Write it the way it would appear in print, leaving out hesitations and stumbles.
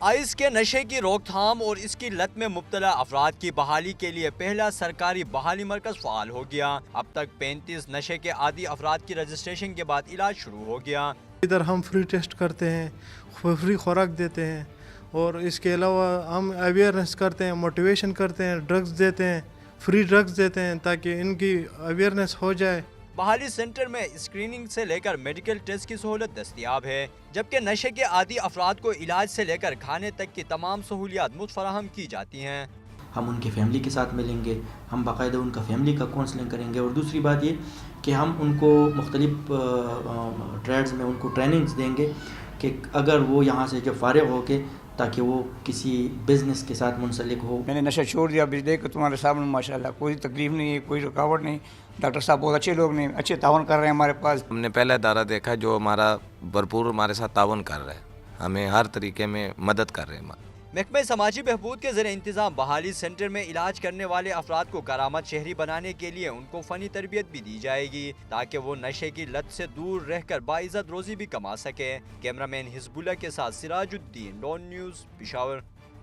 Ice کے نشے کی روک تھام اور اس کی لت میں مبتلا افراد کی بحالی کے لیے پہلا سرکاری بحالی مرکز فعال ہو گیا۔ اب تک 35 نشے کے عادی افراد کی رجسٹریشن کے بعد علاج شروع ہو گیا۔ ادھر ہم فری ٹیسٹ کرتے ہیں، فری خوراک دیتے ہیں، اور اس کے علاوہ ہم اویئرنیس کرتے ہیں، موٹیویشن کرتے ہیں، ڈرگز دیتے ہیں، فری ڈرگز دیتے ہیں تاکہ ان کی اویئرنیس ہو جائے۔ بحالی سینٹر میں اسکریننگ سے لے کر میڈیکل ٹیسٹ کی سہولت دستیاب ہے، جبکہ نشے کے عادی افراد کو علاج سے لے کر کھانے تک کی تمام سہولیات مفت فراہم کی جاتی ہیں۔ ہم ان کے فیملی کے ساتھ ملیں گے، ہم باقاعدہ ان کا فیملی کا کونسلنگ کریں گے، اور دوسری بات یہ کہ ہم ان کو مختلف ٹریڈز میں ان کو ٹریننگز دیں گے کہ اگر وہ یہاں سے جب فارغ ہو کے تاکہ وہ کسی بزنس کے ساتھ منسلک ہو۔ میں نے نشہ چھوڑ دیا، اب دیکھ تمہارے سامنے ماشاءاللہ کوئی تکلیف نہیں ہے، کوئی رکاوٹ نہیں۔ ڈاکٹر صاحب بہت اچھے لوگ نے، اچھے تعاون کر رہے ہیں ہمارے پاس۔ ہم نے پہلا ادارہ دیکھا جو ہمارا بھرپور ہمارے ساتھ تعاون کر رہا ہے، ہمیں ہر طریقے میں مدد کر رہے ہیں۔ محکمہ سماجی بہبود کے زیر انتظام بحالی سینٹر میں علاج کرنے والے افراد کو کارآمد شہری بنانے کے لیے ان کو فنی تربیت بھی دی جائے گی تاکہ وہ نشے کی لت سے دور رہ کر باعزت روزی بھی کما سکے۔ کیمرہ مین حزب اللہ کے ساتھ سراج الدین، ڈون نیوز، پشاور۔